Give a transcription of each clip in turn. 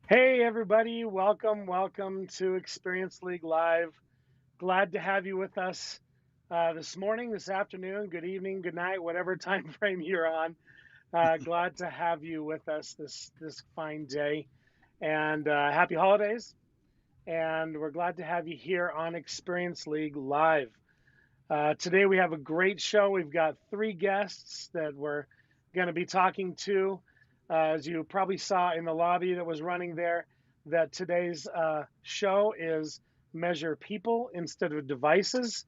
Hey, everybody. Welcome to Experience League Live. Glad to have you with us this morning, this afternoon, good evening, good night, whatever time frame you're on. Glad to have you with us this fine day. And happy holidays. And we're glad to have you here on Experience League Live. Today we have a great show. We've got three guests that we're going to be talking to. As you probably saw in the lobby that was running there, that today's show is measure people instead of devices.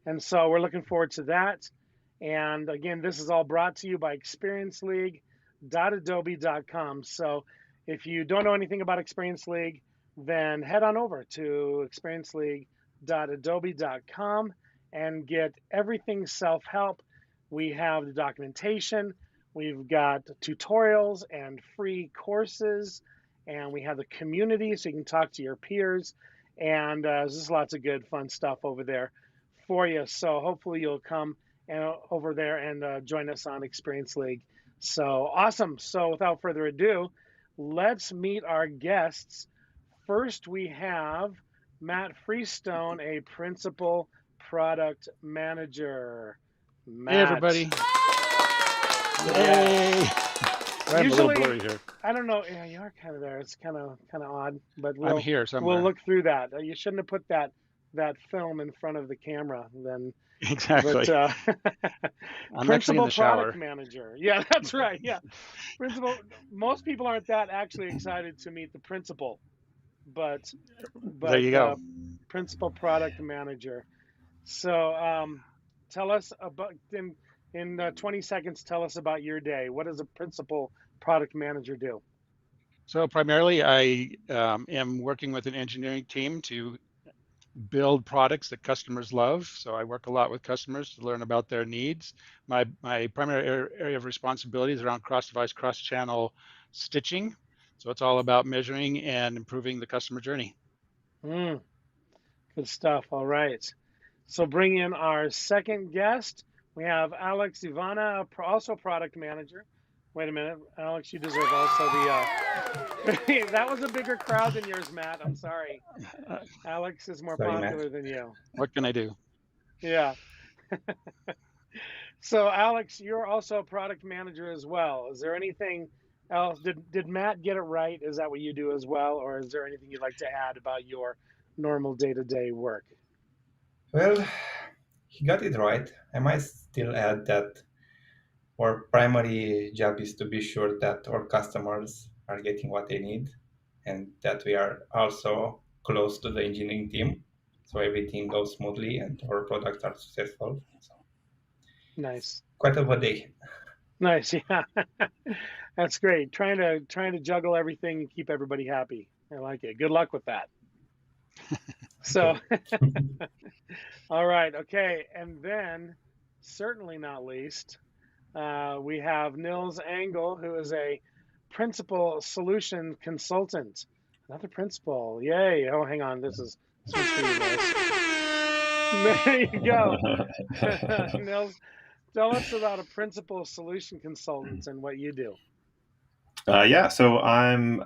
And so we're looking forward to that. And again, this is all brought to you by experienceleague.adobe.com. So if you don't know anything about Experience League, then head on over to experienceleague.adobe.com and get everything self-help. We have the documentation, we've got tutorials and free courses, and we have the community so you can talk to your peers. And there's just lots of good, fun stuff over there for you. So hopefully you'll come over there and join us on Experience League. So awesome. So without further ado, let's meet our guests. First, we have Matt Freestone, a principal product manager. Hey, Matt. everybody. Yeah. Yay. I'm a little Usually, blurry here. I don't know. Yeah, you are kind of there. It's kind of odd, but I'm we'll here we'll somewhere. look through that. You shouldn't have put that film in front of the camera then. But Exactly. I'm actually in principal the product shower. manager. Yeah, that's right. Yeah, principal. Most people aren't that actually excited to meet the principal, but There but you go. principal product manager. So tell us about in 20 seconds. Tell us about your day. What does a principal product manager do? So primarily, I am working with an engineering team to build products that customers love. So I work a lot with customers to learn about their needs. My primary area of responsibility is around cross-device, cross-channel stitching. So it's all about measuring and improving the customer journey. Mm, good stuff. All right. So bring in our second guest. We have Alex Ivana, also product manager. Wait a minute, Alex, you deserve also the. That was a bigger crowd than yours, Matt. I'm sorry. Uh, Alex is more Sorry, Matt. popular than you. what can I do? Yeah. So Alex, you're also a product manager as well. Is there anything else? Did Matt get it right? Is that what you do as well, or is there anything you'd like to add about your normal day-to-day work? Well, he got it right. I might still add that our primary job is to be sure that our customers are getting what they need and that we are also close to the engineering team so everything goes smoothly and our products are successful. So Nice. quite of a day. Nice, yeah. That's great. Trying to juggle everything and keep everybody happy. I like it. Good luck with that. Thank So, you. all right, okay, and then certainly not least, we have Nils Engel, who is a principal solution consultant. Another principal, yay! Oh, hang on, this one's for you, Nils. There you go, Nils. Tell us about a principal solution consultant and what you do. Yeah, so I'm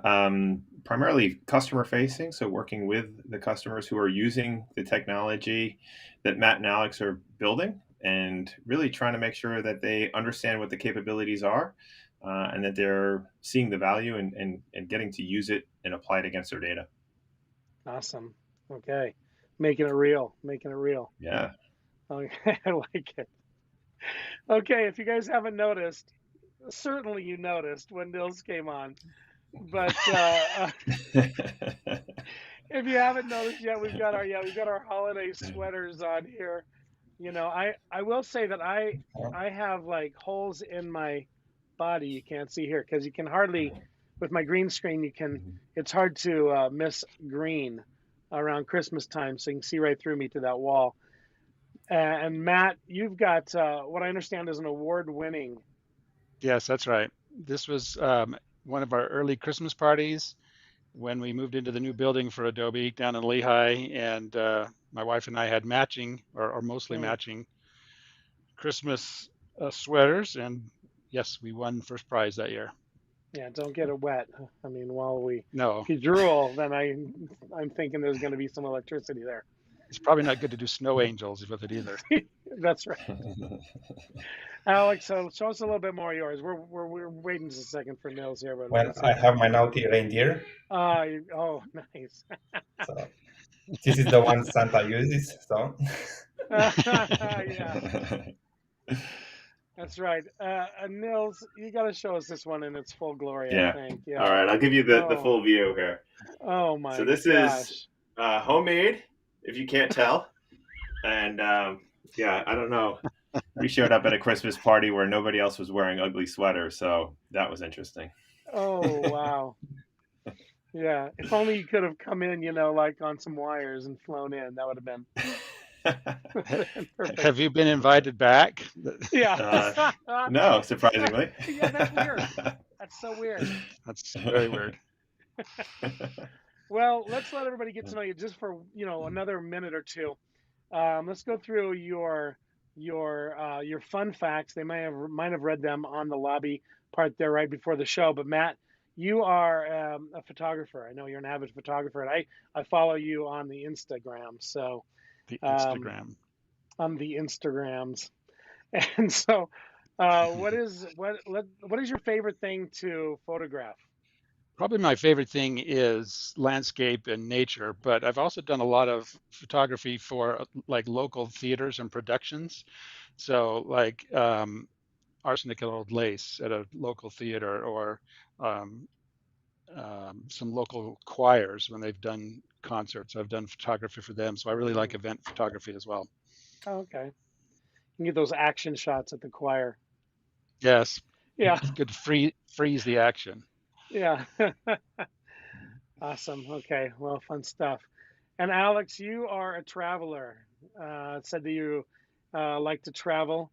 primarily customer facing, so working with the customers who are using the technology that Matt and Alex are building, and really trying to make sure that they understand what the capabilities are, and that they're seeing the value and getting to use it and apply it against their data. Awesome. Okay, making it real, making it real. Yeah. Okay, I like it. Okay, if you guys haven't noticed, certainly you noticed when Nils came on. But if you haven't noticed yet, we've got our holiday sweaters on here. I will say that I have like holes in my body you can't see here because you can hardly with my green screen it's hard to miss green around Christmas time, so you can see right through me to that wall. And Matt, you've got what I understand is an award-winning. Yes, that's right. This was one of our early Christmas parties when we moved into the new building for Adobe down in Lehigh, and my wife and I had matching, or mostly Hmm, matching, Christmas sweaters, and yes, we won first prize that year. Yeah, don't get it wet. I mean, No, if you drool, then I'm thinking there's going to be some electricity there. it's probably not good to do snow angels with it either. That's right. Alex, so show us a little bit more of yours. We're waiting just a second for Nils here, but Well, let's see. I have my naughty reindeer. Oh, nice. So this is the one Santa uses. So Yeah, that's right. Nils, you got to show us this one in its full glory, I Yeah. think. All Yeah. right, I'll give you the Oh, full view here. oh So my this is gosh. homemade, if you can't tell. And yeah, I don't know. We showed up at a Christmas party where nobody else was wearing ugly sweaters, so that was interesting. Oh, wow. Yeah. If only you could have come in, like on some wires and flown in. That would have been, perfect. Have you been invited back? Yeah. no, surprisingly. Yeah, that's weird. That's so weird. That's very weird. Well, let's let everybody get to know you just for, another minute or two. Let's go through your fun facts. They might have read them on the lobby part there right before the show. But Matt, you are a photographer. I know you're an avid photographer, and I follow you on the Instagram. So The um, Instagram. on the Instagrams, and so what is your favorite thing to photograph? Probably my favorite thing is landscape and nature, but I've also done a lot of photography for like local theaters and productions. So like Arsenic and Old Lace at a local theater, or um, some local choirs when they've done concerts. I've done photography for them, so I really like event photography as well. Oh, okay, you can get those action shots at the choir. Yes, Yeah, it's good to freeze the action. yeah. Awesome. Okay. Well, fun stuff. And Alex, you are a traveler. It said that you like to travel,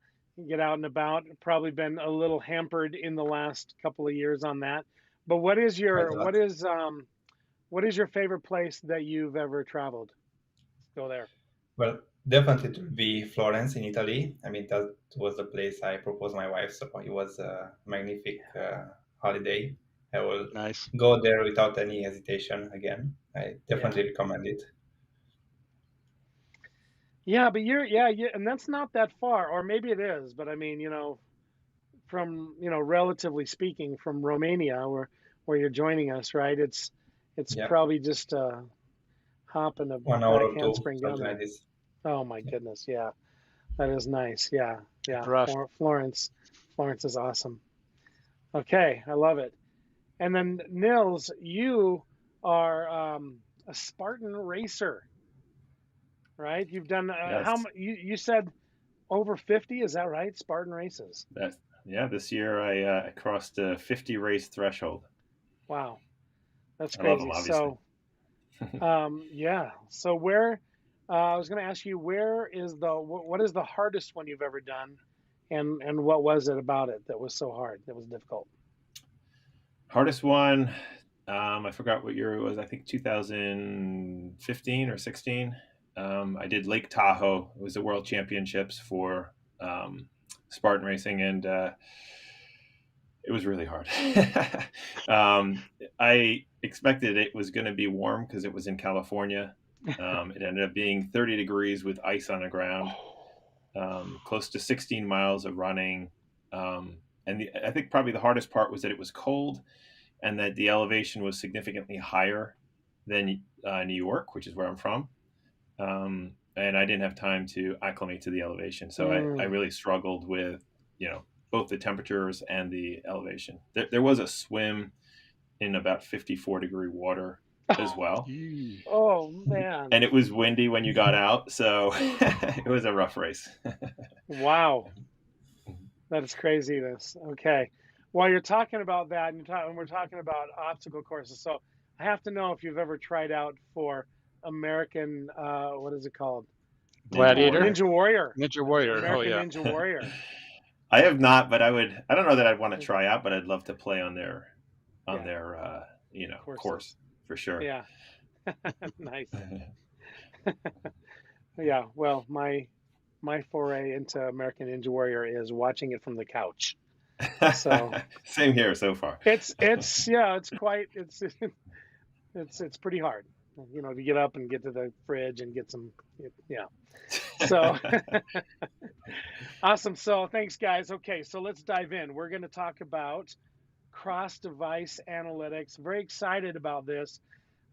get out and about. Probably been a little hampered in the last couple of years on that. But quite a lot. what is your favorite place that you've ever traveled? Let's go there. Well, definitely to be Florence in Italy. I mean, that was the place I proposed my wife, so it was a magnific holiday. I will Nice. go there without any hesitation again. I Yeah. definitely recommend it. Yeah, but yeah, and that's not that far, or maybe it is, but I mean, from, relatively speaking, from Romania, where you're joining us, right? It's Yeah, probably just a hop and a 1 hour back or two, handspring down something like there. this. Oh my Yeah. goodness, yeah, that is nice. Yeah, yeah. Rough. Florence is awesome. Okay, I love it. And then Nils, you are a Spartan racer, right? You've done how yes. much? You said over 50, is that right? Spartan races. That, yeah, this year I crossed the 50 race threshold. Wow, that's I love them, crazy. obviously. So, yeah. So where I was going to ask you, what is the hardest one you've ever done, and what was it about it that was so hard, that was difficult? Hardest one, I forgot what year it was. I think 2015 or 16. I did Lake Tahoe. It was the World Championships for Spartan racing, and it was really hard. I expected it was going to be warm because it was in California. It ended up being 30 degrees with ice on the ground, close to 16 miles of running. I think probably the hardest part was that it was cold and that the elevation was significantly higher than New York, which is where I'm from. And I didn't have time to acclimate to the elevation. So I Mm. really struggled with, both the temperatures and the elevation. There was a swim in about 54-degree water as well. Eee. Oh man. And it was windy when you got out. So it was a rough race. Wow. That is craziness. Okay. While you're talking about that, and we're talking about obstacle courses, so I have to know if you've ever tried out for American, what is it called? Ninja Gladiator, Warrior. Ninja Warrior. Ninja Warrior. Oh American yeah, Ninja Warrior. I have not, but I don't know that I'd want to try out, but I'd love to play on their Yeah, course courses. for sure. Yeah. Nice. Yeah. Well, my foray into American Ninja Warrior is watching it from the couch. So Same here so far. it's it's pretty hard, to get up and get to the fridge and get some, yeah. So awesome. So thanks, guys. Okay, so let's dive in. We're going to talk about cross-device analytics. Very excited about this.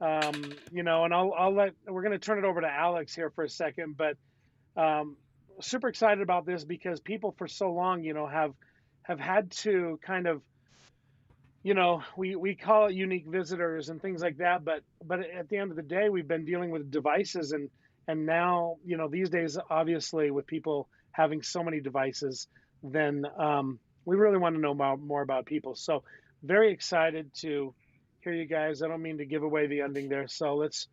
And we're going to turn it over to Alex here for a second, but super excited about this because people for so long, have had to kind of, we call it unique visitors and things like that, but at the end of the day, we've been dealing with devices, and now, these days, obviously, with people having so many devices, then we really want to know more about people. So very excited to hear you guys. I don't mean to give away the ending there, so let's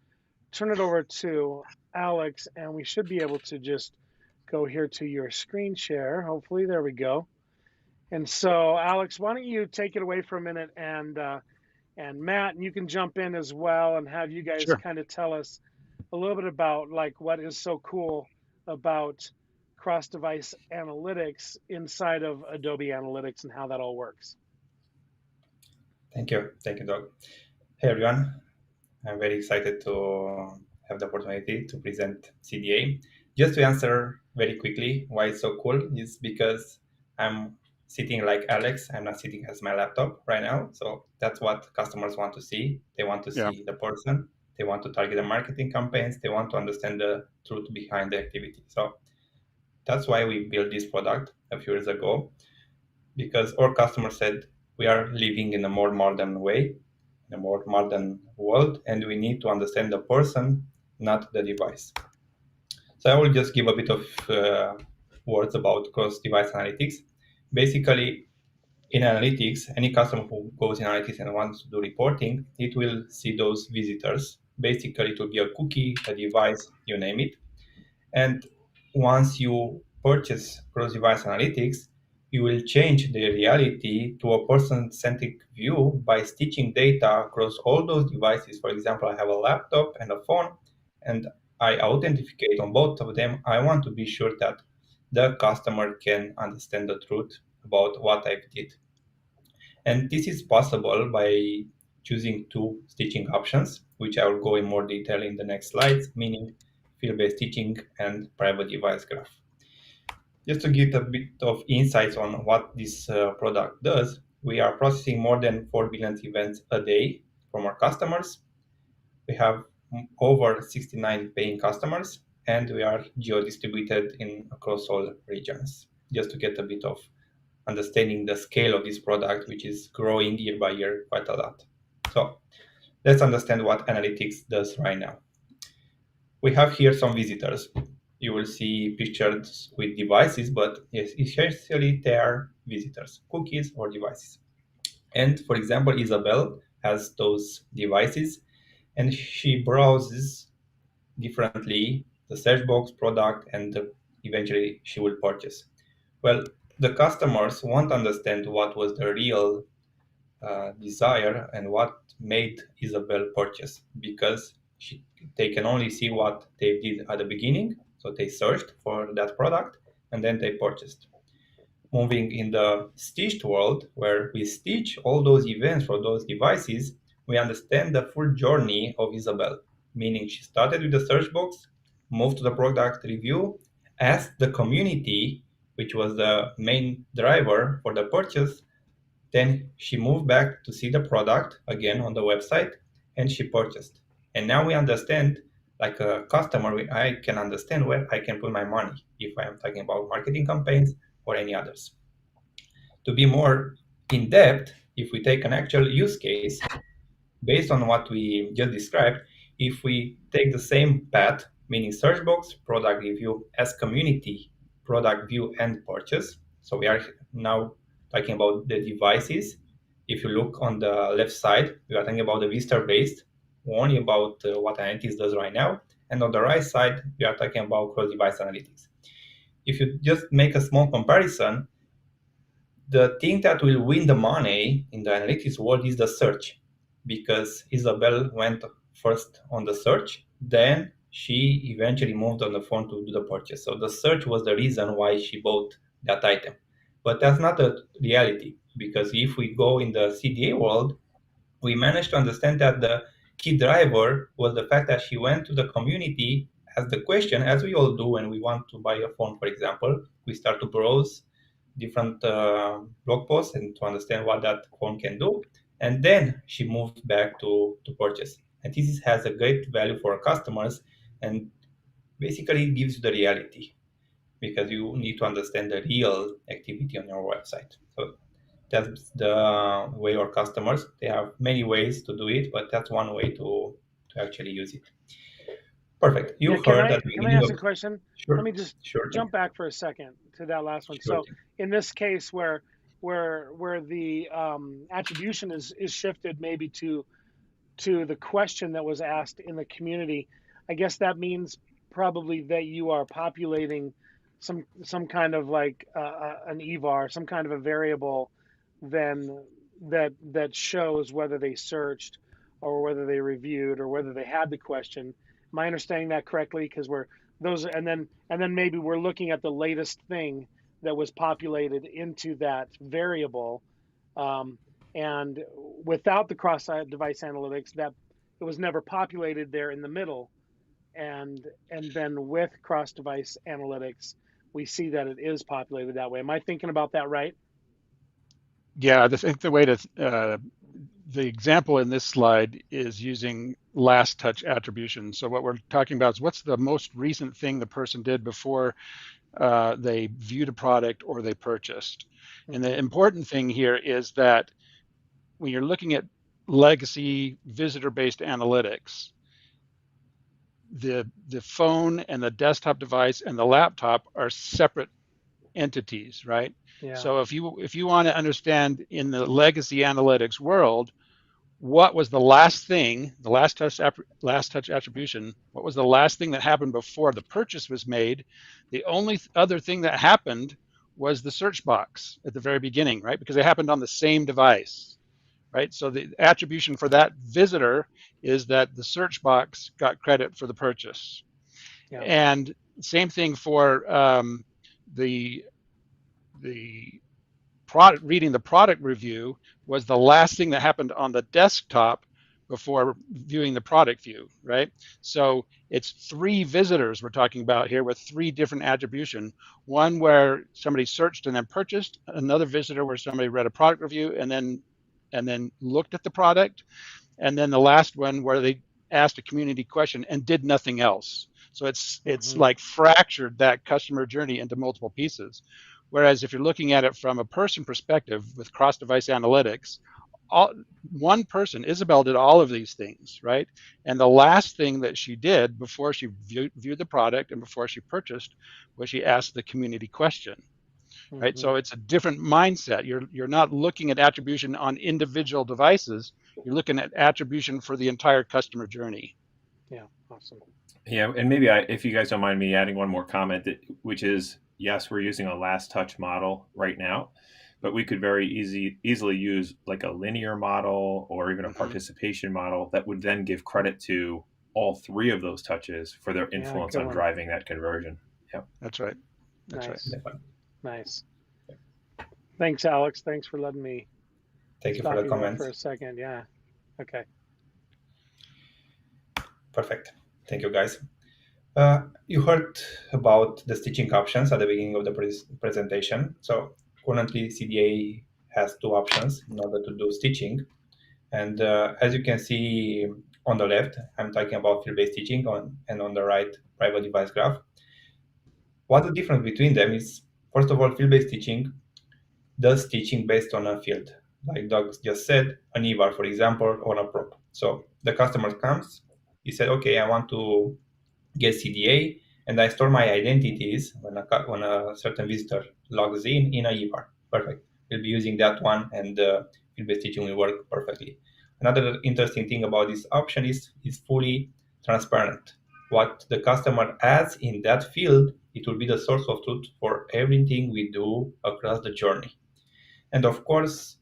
turn it over to Alex, and we should be able to just go here to your screen share. Hopefully, there we go. And so, Alex, why don't you take it away for a minute, and Matt, and you can jump in as well, and have you guys Sure. kind of tell us a little bit about like what is so cool about cross-device analytics inside of Adobe Analytics and how that all works. Thank you, Doug. Hey everyone, I'm very excited to have the opportunity to present CDA. Just to answer very quickly why it's so cool is because I'm sitting like Alex. I'm not sitting as my laptop right now. So that's what customers want to see. They want to Yeah. see the person. They want to target the marketing campaigns. They want to understand the truth behind the activity. So that's why we built this product a few years ago, because our customers said we are living in a more modern way, in a more modern world, and we need to understand the person, not the device. So I will just give a bit of words about cross-device analytics. Basically, in analytics, any customer who goes in analytics and wants to do reporting, it will see those visitors. Basically, it will be a cookie, a device, you name it. And once you purchase cross-device analytics, you will change the reality to a person-centric view by stitching data across all those devices. For example, I have a laptop and a phone, and I authenticate on both of them. I want to be sure that the customer can understand the truth about what I did. And this is possible by choosing two stitching options, which I will go in more detail in the next slides, meaning field-based stitching and private device graph. Just to give a bit of insights on what this product does, we are processing more than 4 billion events a day from our customers. We have over 69 paying customers, and we are geo-distributed across all regions, just to get a bit of understanding the scale of this product, which is growing year by year quite a lot. So let's understand what analytics does right now. We have here some visitors. You will see pictures with devices, but essentially they are visitors, cookies or devices. And for example, Isabel has those devices, and she browses differently the search box product, and eventually she will purchase. Well, the customers won't understand what was the real desire and what made Isabel purchase, because they can only see what they did at the beginning. So they searched for that product and then they purchased. Moving in the stitched world, where we stitch all those events for those devices, we understand the full journey of Isabel, meaning she started with the search box, moved to the product review, asked the community, which was the main driver for the purchase, then she moved back to see the product again on the website, and she purchased. And now we understand, like a customer, I can understand where I can put my money if I am talking about marketing campaigns or any others. To be more in depth, if we take an actual use case based on what we just described, if we take the same path, meaning search box, product review, as community, product view, and purchase. So we are now talking about the devices. If you look on the left side, we are talking about the visitor-based, only about what analytics does right now. And on the right side, we are talking about cross-device analytics. If you just make a small comparison, the thing that will win the money in the analytics world is the search, because Isabel went first on the search, then she eventually moved on the phone to do the purchase. So the search was the reason why she bought that item. But that's not a reality, because if we go in the CDA world, we managed to understand that the key driver was the fact that she went to the community as the question, as we all do when we want to buy a phone, for example. We start to browse different blog posts and to understand what that phone can do. And then she moved back to purchase. And this has a great value for our customers, and basically gives you the reality, because you need to understand the real activity on your website. So that's the way our customers, they have many ways to do it, but that's one way to actually use it. Perfect. You Yeah, can heard I at the can I beginning ask of, a question? Let sure, me just sure thing, jump back for a second to that last one. sure So thing. in this case where the attribution is shifted maybe to the question that was asked in the community, I guess that means probably that you are populating some kind of like an evar, some kind of a variable, then that shows whether they searched or whether they reviewed or whether they had the question. Am I understanding that correctly? Because we're those, and then maybe we're looking at the latest thing that was populated into that variable. Um, and without the cross-device analytics, that it was never populated there in the middle. And then with cross-device analytics, we see that it is populated that way. Am I thinking about that right? Yeah, I think the way to the example in this slide is using last touch attribution. So what we're talking about is what's the most recent thing the person did before they viewed a product or they purchased. And the important thing here is that when you're looking at legacy visitor-based analytics, the phone and the desktop device and the laptop are separate entities, right? Yeah. So if you want to understand in the legacy analytics world, what was the last thing, the last touch attribution, what was the last thing that happened before the purchase was made? The only other thing that happened was the search box at the very beginning, right? Because it happened on the same device, right? So the attribution for that visitor is that the search box got credit for the purchase. Yeah. And same thing for the the product, reading the product review was the last thing that happened on the desktop before viewing the product view, right? So it's three visitors we're talking about here with three different attribution. One where somebody searched and then purchased, another visitor where somebody read a product review and then looked at the product, and then the last one where they asked a community question and did nothing else. So it's like fractured that customer journey into multiple pieces. Whereas if you're looking at it from a person perspective with cross-device analytics, one person, Isabel, did all of these things, right? And the last thing that she did before she viewed the product and before she purchased was she asked the community question, right? So it's a different mindset. You're not looking at attribution on individual devices. You're looking at attribution for the entire customer journey. Yeah. Awesome. Yeah, and maybe if you guys don't mind me adding one more comment, which is, yes, we're using a last touch model right now, but we could very easily use like a linear model or even a participation model that would then give credit to all three of those touches for their influence on driving that conversion. Yeah, that's right. That's nice. Right. Nice. Thanks, Alex. Thanks for letting me. Thank you for the comments. For a second. Yeah. Okay. Perfect. Thank you, guys. You heard about the stitching options at the beginning of the presentation. So currently CDA has two options in order to do stitching. And as you can see on the left, I'm talking about field-based stitching, and on the right, private device graph. What the difference between them is, first of all, field-based stitching does stitching based on a field. Like Doug just said, an evar, for example, or a prop. So the customer comes, he said, okay, I want to get CDA, and I store my identities when a certain visitor logs in a evar. Perfect. We'll be using that one, and field-based stitching will work perfectly. Another interesting thing about this option is it's fully transparent. What the customer adds in that field, it will be the source of truth for everything we do across the journey. And of course,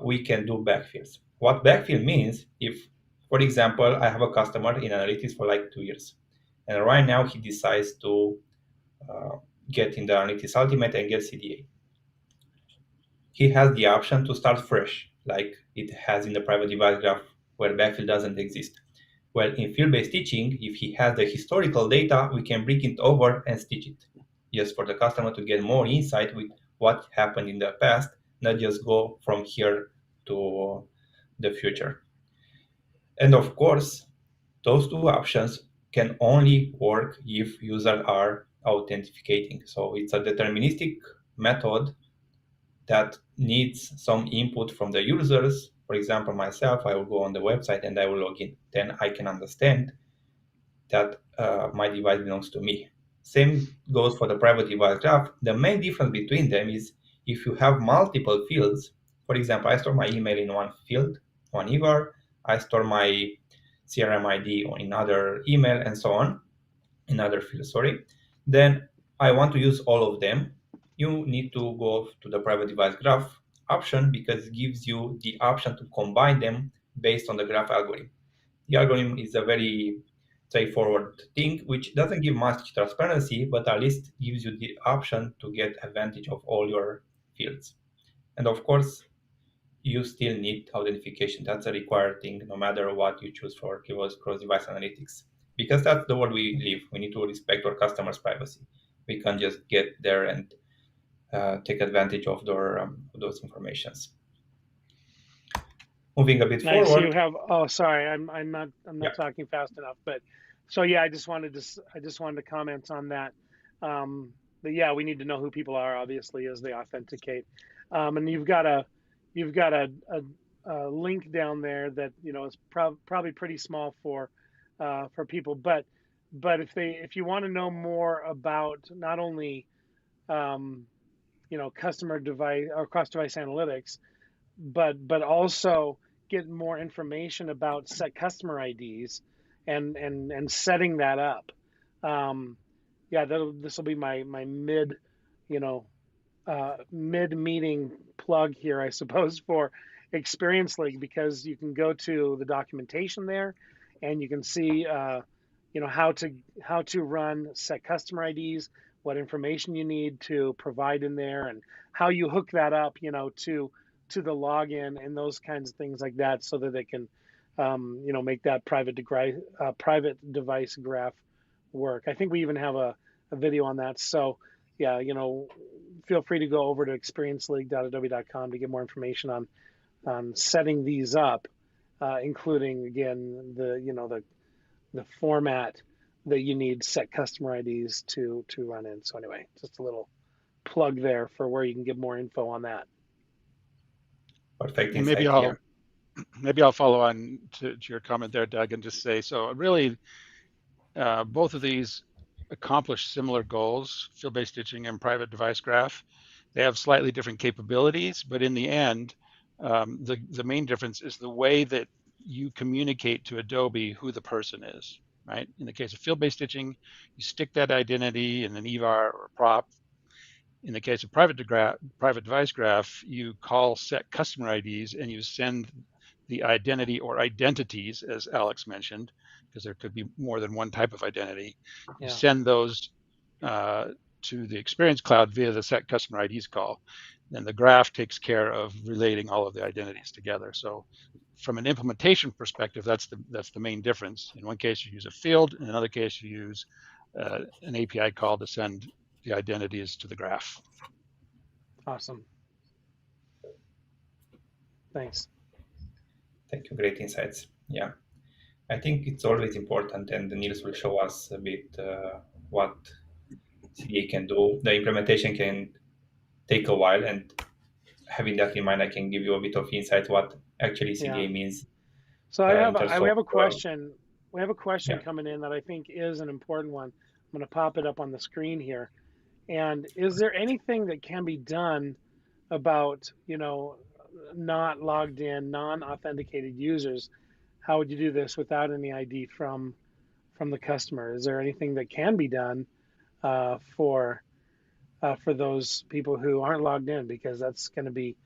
we can do backfills. What backfill means, if, for example, I have a customer in analytics for like 2 years, and right now he decides to get in the Analytics Ultimate and get CDA. he has the option to start fresh, like it has in the private device graph where backfill doesn't exist. Well, in field-based stitching, if he has the historical data, we can bring it over and stitch it, just for the customer to get more insight with what happened in the past, not just go from here to the future. And of course, those two options can only work if users are authenticating. So it's a deterministic method that needs some input from the users. For example, myself, I will go on the website and I will log in. Then I can understand that my device belongs to me. Same goes for the private device graph. The main difference between them is if you have multiple fields. For example, I store my email in one field, one EVAR. I store my CRM ID on another email, and so on, another field, sorry. Then I want to use all of them. You need to go to the private device graph option because it gives you the option to combine them based on the graph algorithm. The algorithm is a very straightforward thing, which doesn't give much transparency, but at least gives you the option to get advantage of all your fields. And of course, you still need authentication. That's a required thing, no matter what you choose for cross-device analytics, because that's the world we live. We need to respect our customers' privacy. We can't just get there and take advantage of those informations. Moving a bit Nice. You forward. have. Oh, sorry. I'm not Yeah. talking fast enough. But so yeah, I just wanted to comment on that. But yeah, we need to know who people are, obviously, as they authenticate. And you've got a link down there that is probably pretty small for people. But if you want to know more about not only customer device or cross device analytics, but also get more information about set customer IDs and setting that up. Yeah, this will be my mid, you know, mid meeting plug here, I suppose, for Experience League, because you can go to the documentation there, and you can see, how to run set customer IDs, what information you need to provide in there, and how you hook that up, to the login and those kinds of things like that, so that they can, make that private device graph work. I think we even have a video on that. So yeah, feel free to go over to experienceleague.adobe.com to get more information on setting these up, including again the format that you need set customer IDs to run in. So anyway, just a little plug there for where you can get more info on that. Perfect And maybe insight. Yeah. I'll follow on to your comment there, Doug, and just say, so really, both of these accomplish similar goals, field-based stitching and private device graph. They have slightly different capabilities, but in the end, the main difference is the way that you communicate to Adobe who the person is, right? In the case of field-based stitching, you stick that identity in an EVAR or a prop. In the case of private device graph, you call set customer IDs and you send the identity or identities, as Alex mentioned, because there could be more than one type of identity. You send those to the Experience Cloud via the set customer IDs call. And the graph takes care of relating all of the identities together. So from an implementation perspective, that's the main difference. In one case, you use a field. In another case, you use an API call to send the identities to the graph. Awesome. Thanks. Thank you. Great insights. Yeah. I think it's always important, and Niels will show us a bit what CDA can do. The implementation can take a while, and having that in mind, I can give you a bit of insight what actually CDA means. So in terms of, we have a question. We have a question yeah. coming in that I think is an important one. I'm going to pop it up on the screen here. And is there anything that can be done about, not logged in, non-authenticated users? How would you do this without any ID from the customer? Is there anything that can be done for those people who aren't logged in? Because that's going to be,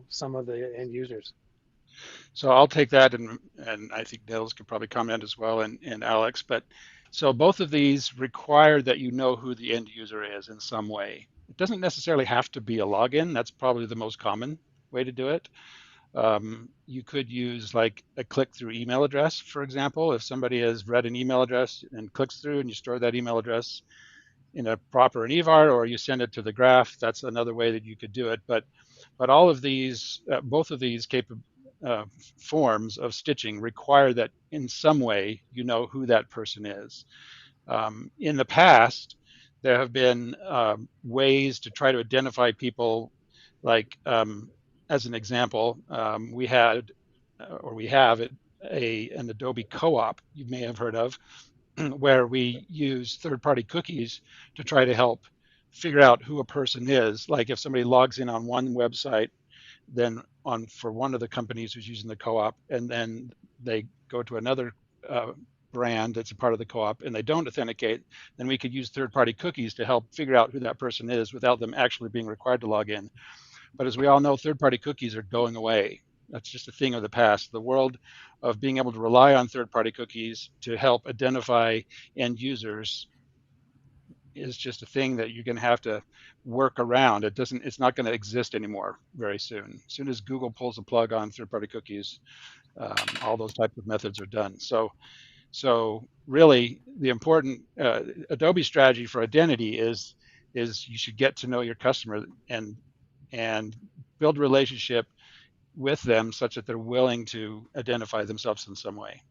some of the end users. So I'll take that, and I think Nils could probably comment as well, and Alex. But So both of these require that you know who the end user is in some way. It doesn't necessarily have to be a login. That's probably the most common way to do it. You could use like a click-through email address, for example. If somebody has read an email address and clicks through and you store that email address in a proper EVAR, or you send it to the graph, that's another way that you could do it. But all of these, both of these uh, forms of stitching require that in some way you know who that person is. In the past, there have been ways to try to identify people, like as an example, we had or we have an Adobe co-op you may have heard of, where we use third-party cookies to try to help figure out who a person is. Like if somebody logs in on one website, then on for one of the companies who's using the co-op, and then they go to another brand that's a part of the co-op and they don't authenticate, then we could use third-party cookies to help figure out who that person is without them actually being required to log in. But as we all know, third-party cookies are going away. That's just a thing of the past. The world of being able to rely on third-party cookies to help identify end users is just a thing that you're going to have to work around. It's not going to exist anymore very soon. As soon as Google pulls the plug on third-party cookies, all those types of methods are done. So really, the important Adobe strategy for identity is you should get to know your customer and build a relationship with them such that they're willing to identify themselves in some way.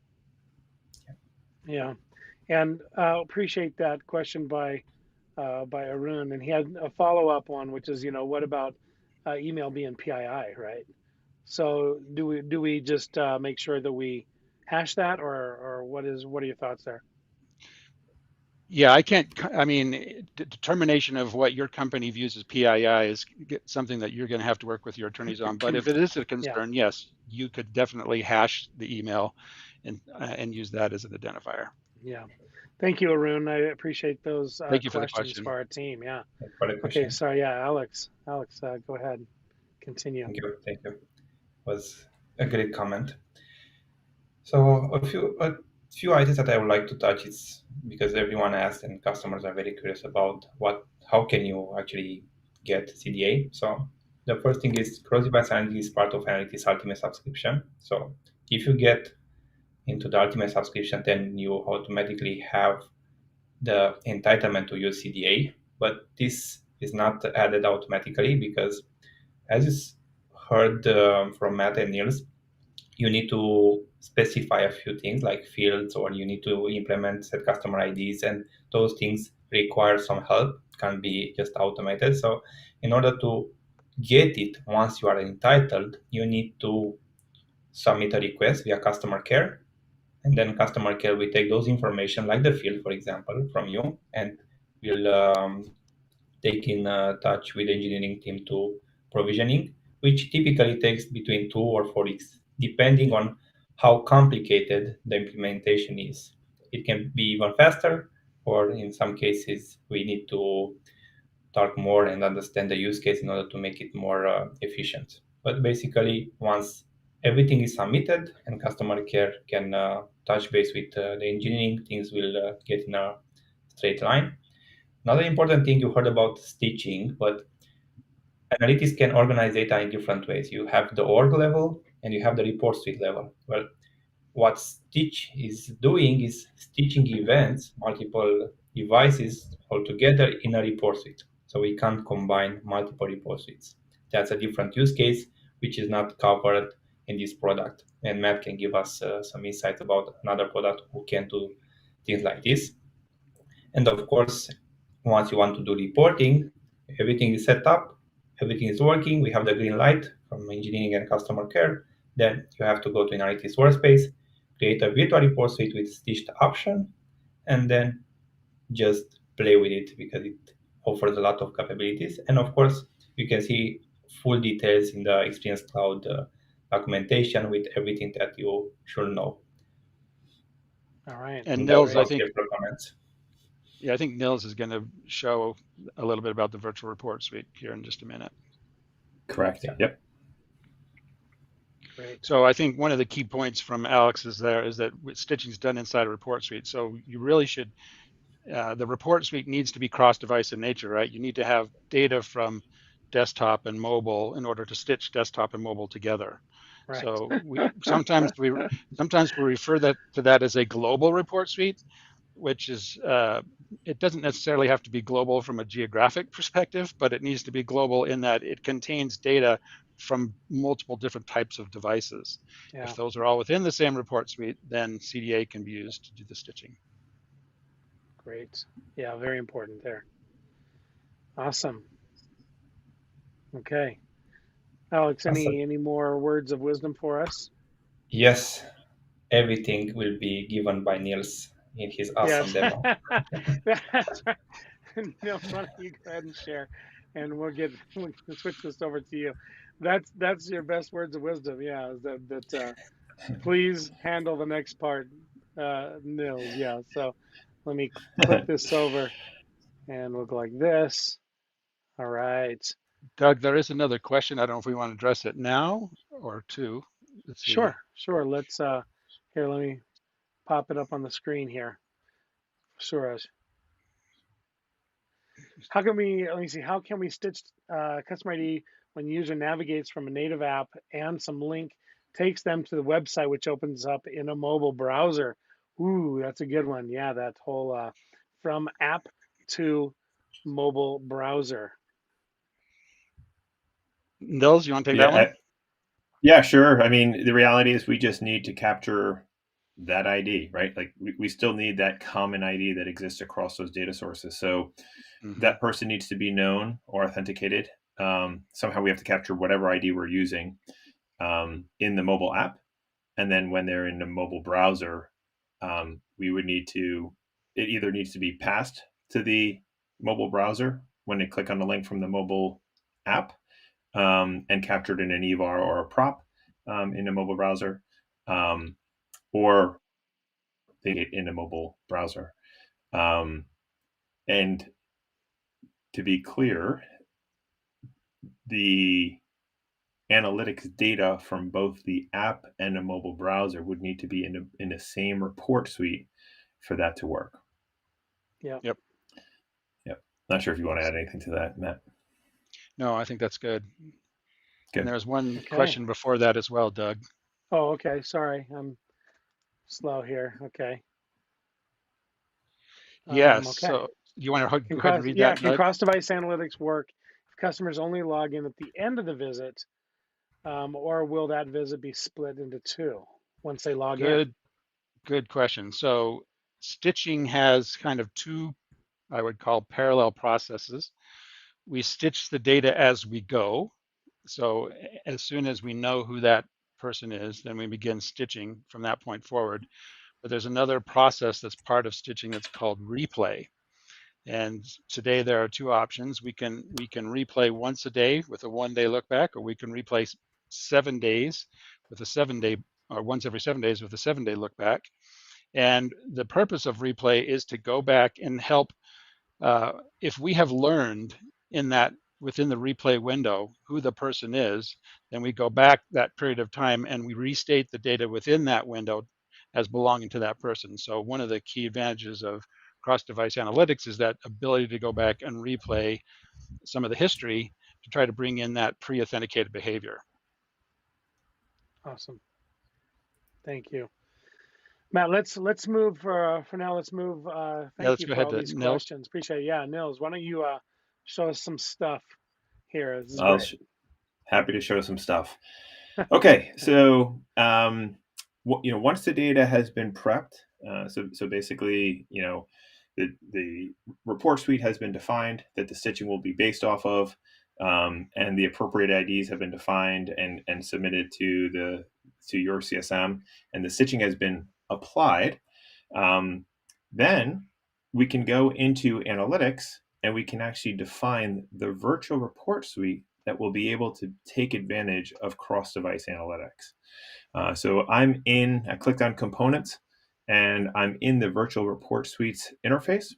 Yeah, and appreciate that question by Arun, and he had a follow up one, which is, what about email being PII, right? So do we just make sure that we hash that, or what are your thoughts there? Yeah, I can't. I mean, determination of what your company views as PII is something that you're going to have to work with your attorneys on. But if it is a Yeah, concern, yes, you could definitely hash the email and use that as an identifier. yeah. Thank you, Arun. I appreciate those Thank you for the questions question. for our team. Yeah. Thank you for the Okay. question. Sorry. Yeah, Alex. Alex, go ahead. Continue. Thank you. Thank you. Was a great comment. So a few items that I would like to touch is because everyone asks and customers are very curious about how can you actually get CDA. So the first thing is Crossdevice Analytics is part of Analytics Ultimate subscription. So if you get into the Ultimate subscription, then you automatically have the entitlement to use CDA. But this is not added automatically because, as you heard from Matt and Niels, you need to specify a few things like fields, or you need to implement set customer IDs, and those things require some help, can't be just automated. So in order to get it, once you are entitled, you need to submit a request via customer care, and then customer care will take those information like the field, for example, from you, and will take in touch with the engineering team to provisioning, which typically takes between 2 or 4 weeks, depending on how complicated the implementation is. It can be even faster, or in some cases, we need to talk more and understand the use case in order to make it more efficient. But basically, once everything is submitted and customer care can touch base with the engineering, things will get in a straight line. Another important thing, you heard about stitching, but analytics can organize data in different ways. You have the org level and you have the report suite level. Well, what Stitch is doing is stitching events, multiple devices all together in a report suite. So we can't combine multiple report suites. That's a different use case, which is not covered in this product. And Matt can give us some insights about another product who can do things like this. And of course, once you want to do reporting, everything is set up, everything is working, we have the green light from engineering and customer care. Then you have to go to Analysis Workspace, create a virtual report suite with stitched option, and then just play with it because it offers a lot of capabilities. And of course, you can see full details in the Experience Cloud documentation with everything that you should know. All right. And And I'll Nils, Great. pause here for comments. I think Nils is going to show a little bit about the virtual report suite here in just a minute. Correct. Yeah. Yep. Great. So I think one of the key points from Alex is that stitching is done inside a report suite. So you really should, the report suite needs to be cross-device in nature, right? You need to have data from desktop and mobile in order to stitch desktop and mobile together. Right. So sometimes we refer to that as a global report suite, which is it doesn't necessarily have to be global from a geographic perspective, but it needs to be global in that it contains data from multiple different types of devices. Yeah. If those are all within the same report suite, then CDA can be used to do the stitching. Great. Yeah, very important there. Awesome. Okay. Alex, Awesome. any more words of wisdom for us? Yes, everything will be given by Niels in his awesome Yes. demo. That's right. Nils, why don't you go ahead and share, and we'll switch this over to you. That's your best words of wisdom. Yeah, is that please handle the next part, Nils. Yeah. So let me click this over, and we'll go like this. All right. Doug, there is another question. I don't know if we want to address it now or two. Let's see. Sure. Let's here. Let me pop it up on the screen here. Suraj. Let me see, how can we stitch customer ID when the user navigates from a native app and some link takes them to the website, which opens up in a mobile browser? Ooh, that's a good one. Yeah, that whole from app to mobile browser. Nils, you want to take that Yeah, one? yeah, sure. I mean, the reality is we just need to capture that ID, right? Like we still need that common ID that exists across those data sources. So Mm-hmm. that person needs to be known or authenticated. Somehow we have to capture whatever ID we're using in the mobile app. And then when they're in the mobile browser, we would need to, it either needs to be passed to the mobile browser when they click on the link from the mobile app, and captured in an EVAR or a prop in a mobile browser, or they get in a mobile browser. And to be clear, the analytics data from both the app and a mobile browser would need to be in the same report suite for that to work. Yeah. Yep. Yep. Not sure if you want to add Awesome. anything to that, Matt. No, I think that's good. And Good. there's one Okay. question before that as well, Doug. Oh, okay. Sorry, I'm slow here. Okay. Yes. Okay. So you want to go Can ahead and cross read yeah, that, can Doug? cross-device analytics work if customers only log in at the end of the visit, or will that visit be split into two once they log in? Good question. So stitching has kind of two, I would call, parallel processes. We stitch the data as we go. So as soon as we know who that person is, then we begin stitching from that point forward. But there's another process that's part of stitching that's called replay. And today there are two options. We can replay once a day with a 1 day look back, or we can replay 7 days with a 7 day, or once every 7 days with a 7 day look back. And the purpose of replay is to go back and help, if we have learned in that within the replay window who the person is, then we go back that period of time and we restate the data within that window as belonging to that person. So one of the key advantages of cross-device analytics is that ability to go back and replay some of the history to try to bring in that pre-authenticated behavior. Awesome. Thank you. Matt, let's move for now. Let's move. Yeah, Thank let's you go for ahead all to these Nils. questions. Appreciate it. Yeah, Nils, why don't you show us some stuff here? This is I'll great. happy to show some stuff. Okay, so once the data has been prepped, so basically, the report suite has been defined that the stitching will be based off of, and the appropriate IDs have been defined and submitted to your CSM, and the stitching has been applied. Then we can go into analytics and we can actually define the virtual report suite that will be able to take advantage of cross-device analytics. So I clicked on components and I'm in the virtual report suites interface.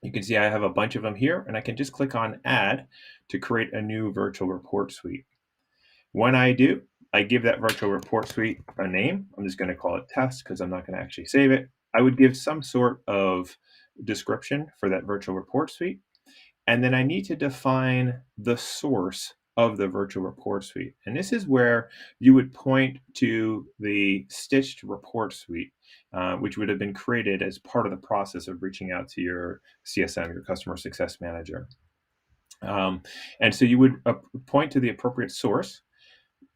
You can see I have a bunch of them here, and I can just click on add to create a new virtual report suite. When I do, I give that virtual report suite a name. I'm just going to call it test because I'm not going to actually save it. I would give some sort of description for that virtual report suite. And then I need to define the source of the virtual report suite. And this is where you would point to the stitched report suite, which would have been created as part of the process of reaching out to your CSM, your customer success manager. And so you would point to the appropriate source.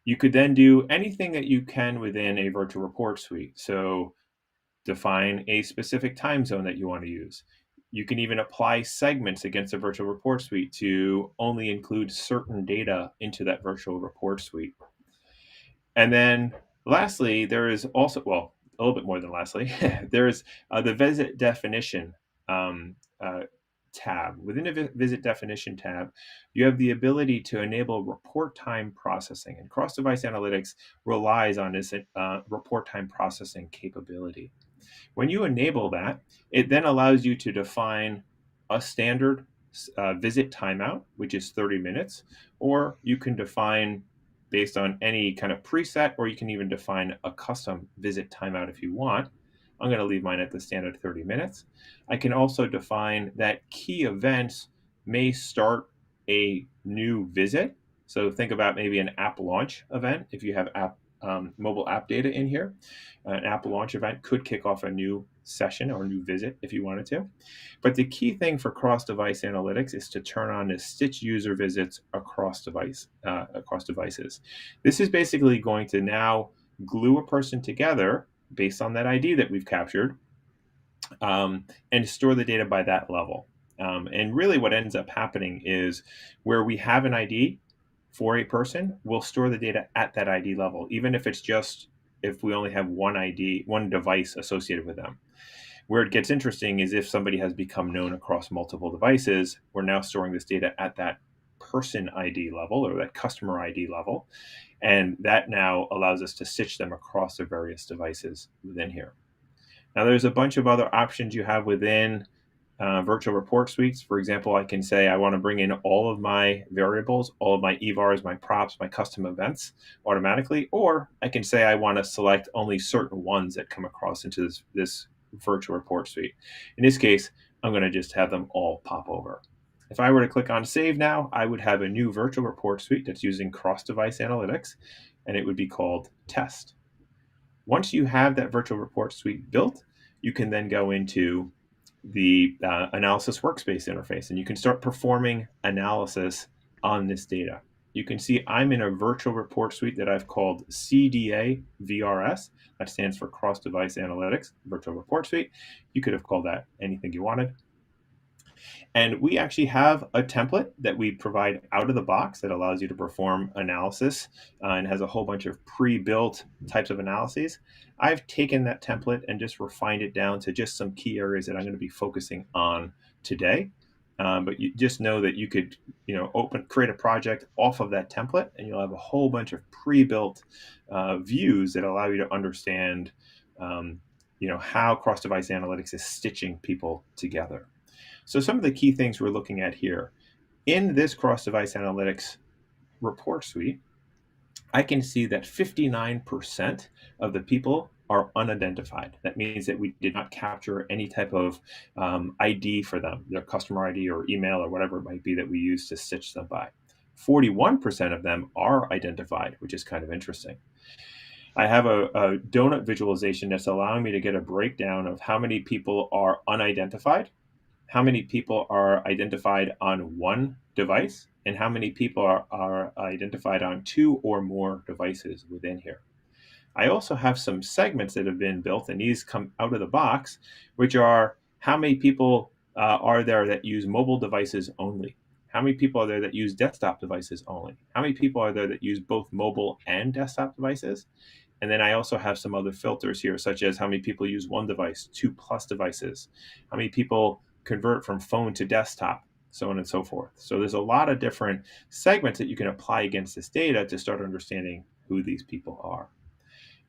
You could then do anything that you can within a virtual report suite. So define a specific time zone that you want to use. You can even apply segments against a virtual report suite to only include certain data into that virtual report suite. And then lastly, there is also, well, a little bit more than lastly, there is the visit definition tab. Within a visit definition tab, you have the ability to enable report time processing. And Cross-Device Analytics relies on this report time processing capability. When you enable that, it then allows you to define a standard visit timeout, which is 30 minutes, or you can define based on any kind of preset, or you can even define a custom visit timeout if you want. I'm going to leave mine at the standard 30 minutes. I can also define that key events may start a new visit. So think about maybe an app launch event if you have mobile app data in here. An app launch event could kick off a new session or a new visit if you wanted to. But the key thing for cross-device analytics is to turn on the stitch user visits across devices. This is basically going to now glue a person together based on that ID that we've captured, and store the data by that level. And really what ends up happening is where we have an ID for a person, we'll store the data at that ID level, even if it's just if we only have one ID, one device associated with them. Where it gets interesting is if somebody has become known across multiple devices, we're now storing this data at that person ID level or that customer ID level. And that now allows us to stitch them across the various devices within here. Now, there's a bunch of other options you have within virtual report suites. For example, I can say I want to bring in all of my variables, all of my EVARs, my props, my custom events automatically, or I can say I want to select only certain ones that come across into this virtual report suite. In this case, I'm going to just have them all pop over. If I were to click on Save now, I would have a new virtual report suite that's using cross-device analytics, and it would be called Test. Once you have that virtual report suite built, you can then go into the Analysis Workspace interface, and you can start performing analysis on this data. You can see I'm in a virtual report suite that I've called CDA VRS. That stands for Cross-Device Analytics Virtual Report Suite. You could have called that anything you wanted. And we actually have a template that we provide out of the box that allows you to perform analysis and has a whole bunch of pre-built types of analyses. I've taken that template and just refined it down to just some key areas that I'm going to be focusing on today. But you just know that you could, create a project off of that template, and you'll have a whole bunch of pre-built views that allow you to understand, how cross-device analytics is stitching people together. So some of the key things we're looking at here in this cross-device analytics report suite, I can see that 59% of the people are unidentified. That means that we did not capture any type of ID for them, their customer ID or email or whatever it might be that we use to stitch them by. 41% of them are identified, which is kind of interesting. I have a donut visualization that's allowing me to get a breakdown of how many people are unidentified, how many people are identified on one device, and how many people are identified on two or more devices within here. I also have some segments that have been built, and these come out of the box, which are how many people are there that use mobile devices only? How many people are there that use desktop devices only? How many people are there that use both mobile and desktop devices? And then I also have some other filters here, such as how many people use one device, 2+ devices, how many people convert from phone to desktop, so on and so forth. So there's a lot of different segments that you can apply against this data to start understanding who these people are.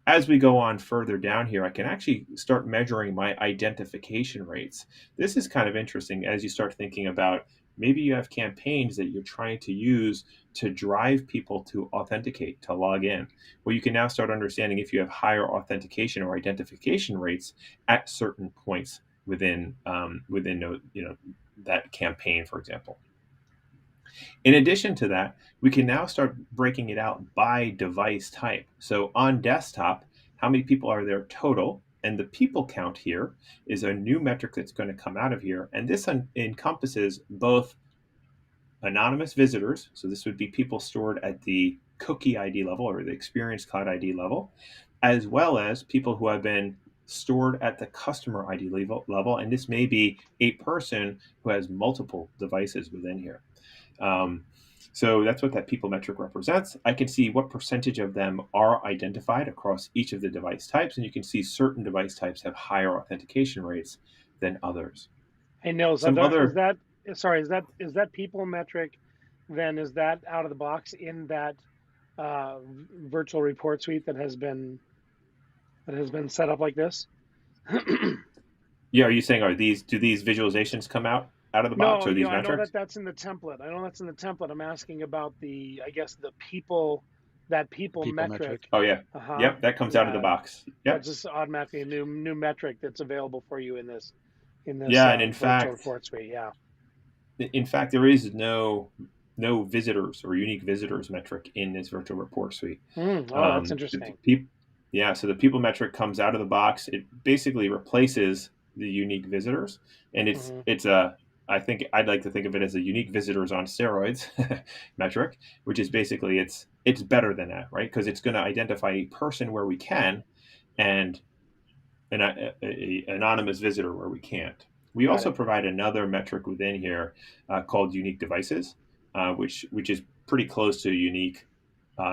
As we go on further down here, I can actually start measuring my identification rates. This is kind of interesting as you start thinking about Maybe you have campaigns that you're trying to use to drive people to authenticate, to log in. Well, you can now start understanding if you have higher authentication or identification rates at certain points within that campaign, for example. In addition to that, we can now start breaking it out by device type. So on desktop, how many people are there total? And the people count here is a new metric that's going to come out of here. And this encompasses both anonymous visitors. So this would be people stored at the cookie ID level or the Experience Cloud ID level, as well as people who have been stored at the customer ID level. And this may be a person who has multiple devices within here. So that's what that people metric represents. I can see what percentage of them are identified across each of the device types, and you can see certain device types have higher authentication rates than others. Hey, Nils, Some other is that people metric? Then is that out of the box in that virtual report suite that has been set up like this? Yeah, are you saying do these visualizations come out of the box, No, or these I know metrics? that's in the template. I know that's in the template. I'm asking about I guess the people, that people metric. Oh yeah, yep, that comes out of the box. Yep. That's just automatically a new metric that's available for you in this Yeah, and in virtual report suite. Yeah. In fact, there is no visitors or unique visitors metric in this virtual report suite. That's interesting. So the people metric comes out of the box. It basically replaces the unique visitors, and it's a I think I'd like to think of it as a unique visitors on steroids metric, which is basically it's better than that, right? Because it's going to identify a person where we can, and an anonymous visitor where we can't. We also provide another metric within here called unique devices, which is pretty close to unique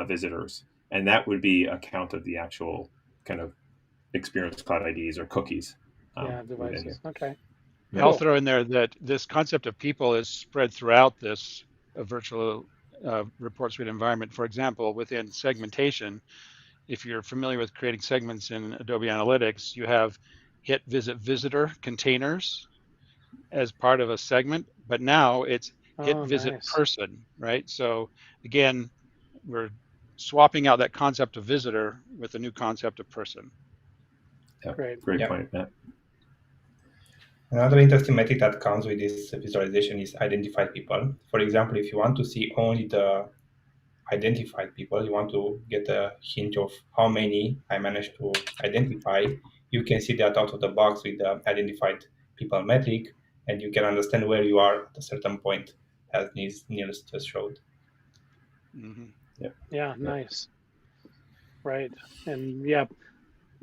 visitors, and that would be a count of the actual kind of Experience Cloud IDs or cookies. Devices. Okay. Cool. I'll throw in there that this concept of people is spread throughout this virtual report suite environment. For example, within segmentation, if you're familiar with creating segments in Adobe Analytics, you have hit visit visitor containers as part of a segment, but now it's hit visit person, right? So again, we're swapping out that concept of visitor with a new concept of person. Yep. Great point, Matt. Another interesting metric that comes with this visualization is identified people. For example, if you want to see only the identified people, you want to get a hint of how many I managed to identify, you can see that out of the box with the identified people metric, and you can understand where you are at a certain point, as Niels just showed. Mm-hmm. Yep. Yeah, nice. Right. And yeah,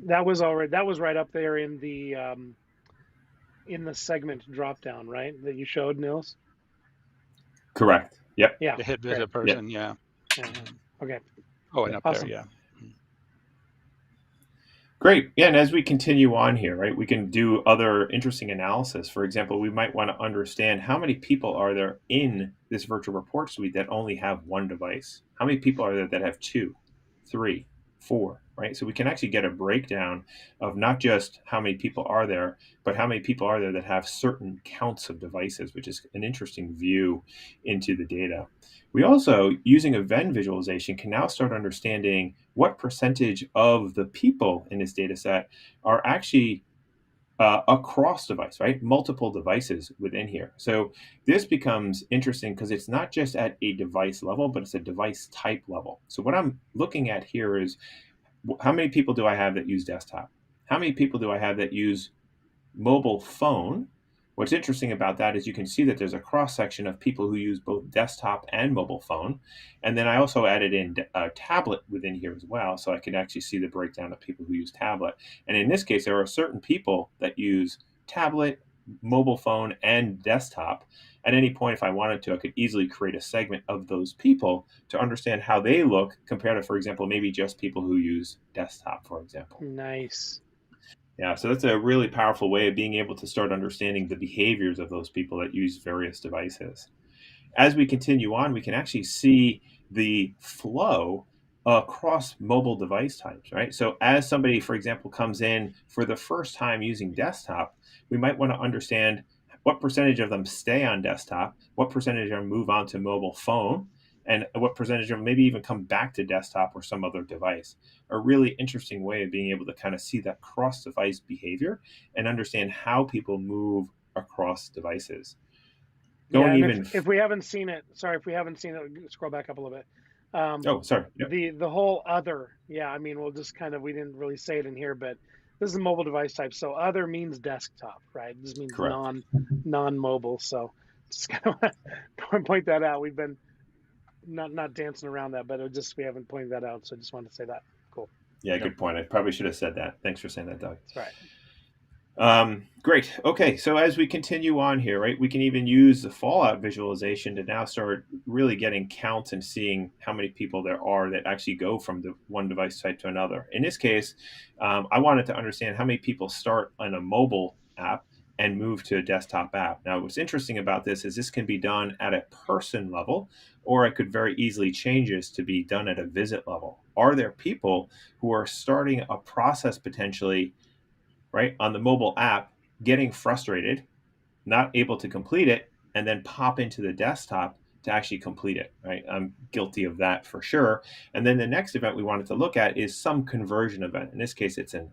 that was right up there in the segment dropdown, right? That you showed, Nils? Correct. Yep. Yeah. The hit visit person, yeah. Okay. Oh, and up awesome. there, yeah. Great. Yeah, and as we continue on here, right, we can do other interesting analysis. For example, we might want to understand how many people are there in this virtual report suite that only have one device? How many people are there that have 2, 3, 4, right? So we can actually get a breakdown of not just how many people are there, but how many people are there that have certain counts of devices, which is an interesting view into the data. We also, using a Venn visualization, can now start understanding what percentage of the people in this data set are actually across device, right? Multiple devices within here. So this becomes interesting because it's not just at a device level, but it's a device type level. So what I'm looking at here is how many people do I have that use desktop? How many people do I have that use mobile phone? What's interesting about that is you can see that there's a cross section of people who use both desktop and mobile phone. And then I also added in a tablet within here as well, so I can actually see the breakdown of people who use tablet. And in this case, there are certain people that use tablet, mobile phone, and desktop. At any point, if I wanted to, I could easily create a segment of those people to understand how they look compared to, for example, maybe just people who use desktop, for example. Nice. Yeah, so that's a really powerful way of being able to start understanding the behaviors of those people that use various devices. As we continue on, we can actually see the flow across mobile device types, right? So as somebody, for example, comes in for the first time using desktop, we might want to understand what percentage of them stay on desktop, what percentage of them move on to mobile phone, and what percentage of them maybe even come back to desktop or some other device. A really interesting way of being able to kind of see that cross-device behavior and understand how people move across devices. Yeah, Going and even if we haven't seen it, sorry, if we haven't seen it, scroll back up a little bit. oh, sorry. Yep. The whole other, yeah, I mean, we'll just kind of, we didn't really say it in here, but this is a mobile device type. So other means desktop, right? This means Correct. non-mobile. So just kind of point that out. We've been not dancing around that, but we haven't pointed that out. So I just wanted to say that. Cool. Yeah, Yep. good point. I probably should have said that. Thanks for saying that, Doug. That's right. Great. Okay, so as we continue on here, right, we can even use the fallout visualization to now start really getting counts and seeing how many people there are that actually go from the one device type to another. In this case, I wanted to understand how many people start on a mobile app and move to a desktop app. Now, what's interesting about this can be done at a person level, or I could very easily change this to be done at a visit level. Are there people who are starting a process potentially, right, on the mobile app, getting frustrated, not able to complete it, and then pop into the desktop to actually complete it, right? I'm guilty of that for sure. And then the next event we wanted to look at is some conversion event. In this case, it's an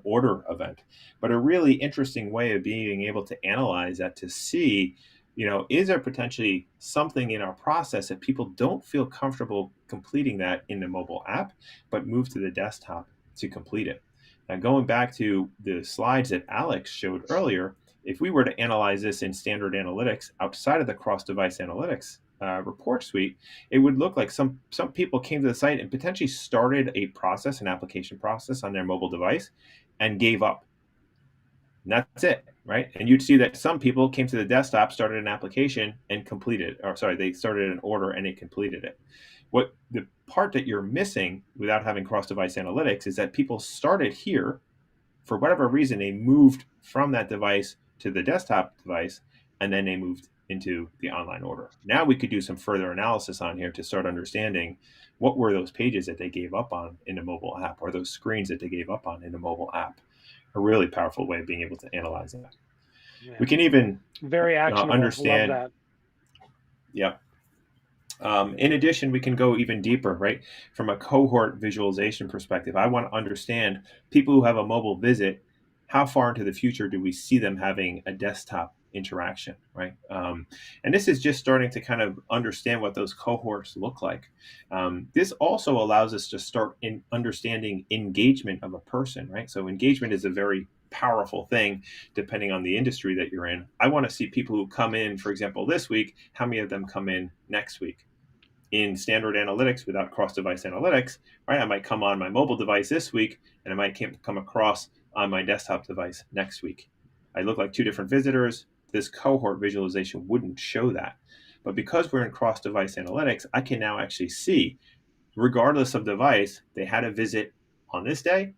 order event, but a really interesting way of being able to analyze that to see, is there potentially something in our process that people don't feel comfortable completing that in the mobile app, but move to the desktop to complete it. Now, going back to the slides that Alex showed earlier, if we were to analyze this in standard analytics outside of the cross-device analytics report suite, it would look like some people came to the site and potentially started an application process on their mobile device and gave up. And that's it, right? And you'd see that some people came to the desktop, started an application and they started an order and they completed it. What the part that you're missing without having cross-device analytics is that people started here, for whatever reason, they moved from that device to the desktop device, and then they moved into the online order. Now we could do some further analysis on here to start understanding what were those pages that they gave up on in the mobile app, or those screens that they gave up on in the mobile app. A really powerful way of being able to analyze that. Yeah. We can even very actionable. understand. Love that. Yeah. In addition, we can go even deeper, right? From a cohort visualization perspective, I want to understand people who have a mobile visit, how far into the future do we see them having a desktop interaction, right? And this is just starting to kind of understand what those cohorts look like. This also allows us to start in understanding engagement of a person, right? So engagement is a very powerful thing depending on the industry that you're in. I want to see people who come in, for example, this week, how many of them come in next week. In standard analytics without cross-device analytics, right? I might come on my mobile device this week, and I might come across on my desktop device next week. I look like two different visitors. This cohort visualization wouldn't show that. But because we're in cross-device analytics, I can now actually see, regardless of device, they had a visit on this day,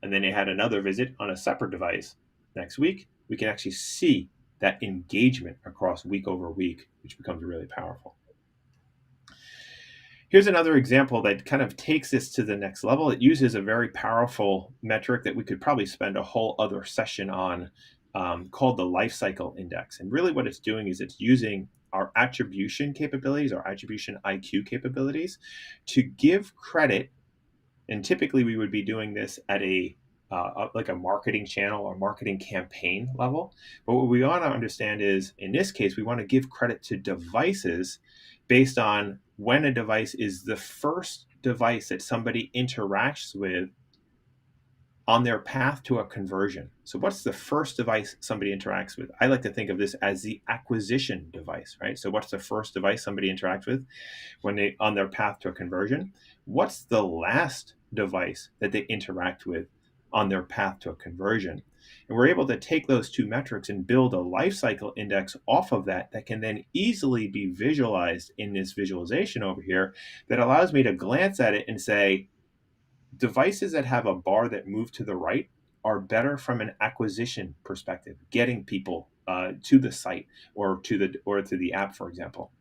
and then they had another visit on a separate device next week. We can actually see that engagement across week over week, which becomes really powerful. Here's another example that kind of takes this to the next level. It uses a very powerful metric that we could probably spend a whole other session on, called the lifecycle index. And really what it's doing is it's using our attribution capabilities, our attribution IQ capabilities, to give credit. And typically we would be doing this at like a marketing channel or marketing campaign level. But what we want to understand is, in this case, we want to give credit to devices based on when a device is the first device that somebody interacts with on their path to a conversion. So what's the first device somebody interacts with? I like to think of this as the acquisition device, right? So what's the first device somebody interacts with when they on their path to a conversion? What's the last device that they interact with on their path to a conversion? And we're able to take those two metrics and build a lifecycle index off of that can then easily be visualized in this visualization over here that allows me to glance at it and say, devices that have a bar that move to the right are better from an acquisition perspective, getting people to the site or to the app, for example.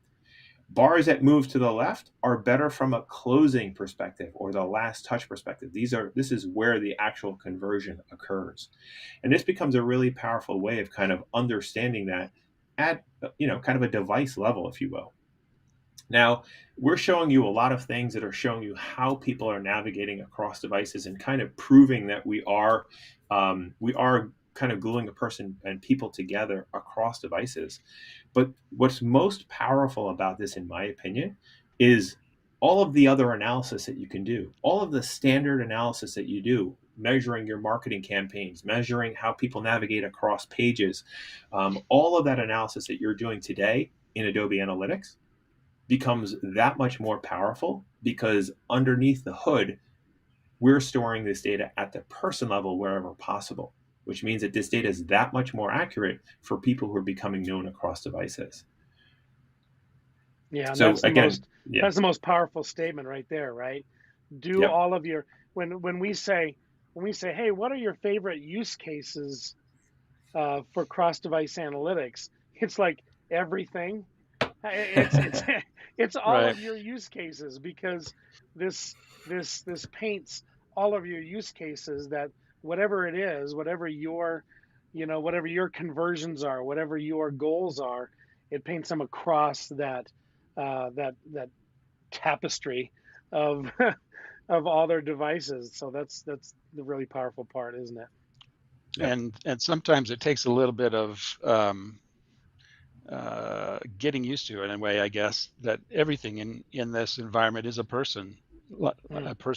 Bars that move to the left are better from a closing perspective or the last touch perspective. This is where the actual conversion occurs. And this becomes a really powerful way of kind of understanding that at, kind of a device level, if you will. Now, we're showing you a lot of things that are showing you how people are navigating across devices and kind of proving that we are kind of gluing a person and people together across devices. But what's most powerful about this, in my opinion, is all of the other analysis that you can do, all of the standard analysis that you do, measuring your marketing campaigns, measuring how people navigate across pages, all of that analysis that you're doing today in Adobe Analytics becomes that much more powerful because underneath the hood, we're storing this data at the person level wherever possible, which means that this data is that much more accurate for people who are becoming known across devices. Yeah, and So that's the again, most yeah, that's the most powerful statement right there, right? Do yep, all of your when we say hey, what are your favorite use cases for cross-device analytics? It's like everything. It's it's all Right. of your use cases because this paints all of your use cases that whatever it is, whatever your whatever your conversions are, whatever your goals are, it paints them across that tapestry of of all their devices. So that's the really powerful part, isn't it? yep, And sometimes it takes a little bit of getting used to, in a way, I guess, that everything in this environment is a person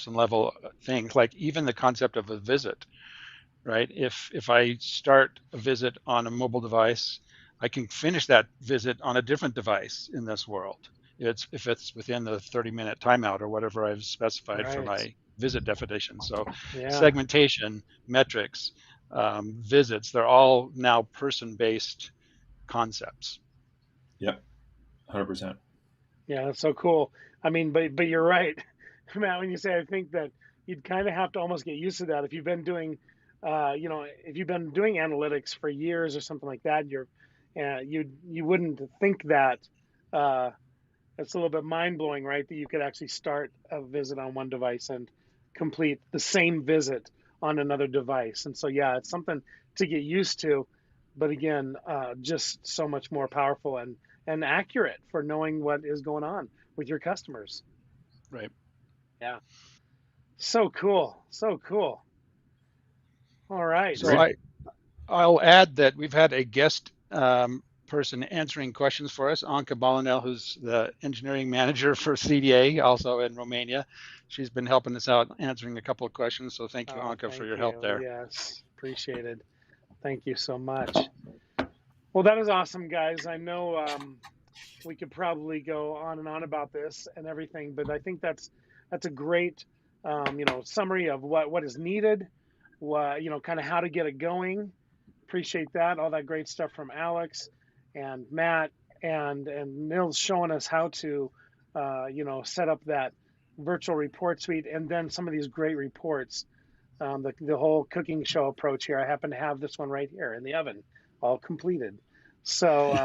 level thing. Like even the concept of a visit, right? If I start a visit on a mobile device, I can finish that visit on a different device in this world. If it's within the 30-minute timeout or whatever I've specified for Right. my visit definition. So Yeah. segmentation, metrics, visits, they're all now person-based concepts. yep, 100%. Yeah, that's so cool. I mean, but you're right, Matt, when you say I think that you'd kind of have to almost get used to that if you've been doing, if you've been doing analytics for years or something like that, you wouldn't think that uh, it's a little bit mind blowing, right? That you could actually start a visit on one device and complete the same visit on another device. And so, yeah, it's something to get used to. But again, just so much more powerful and accurate for knowing what is going on with your customers. Right. Yeah. So cool. So cool. All right. So Great. I'll add that we've had a guest person answering questions for us, Anka Balinel, who's the engineering manager for CDA, also in Romania. She's been helping us out answering a couple of questions. So thank you, Oh, Anka, for thank your help you. there. Yes. Appreciated. Thank you so much. Well, that is awesome, guys. I know we could probably go on and on about this and everything, but I think that's a great summary of what is needed, what kind of how to get it going. Appreciate that, all that great stuff from Alex and Matt and Nils showing us how to set up that virtual report suite and then some of these great reports. The whole cooking show approach here. I happen to have this one right here in the oven, all completed. So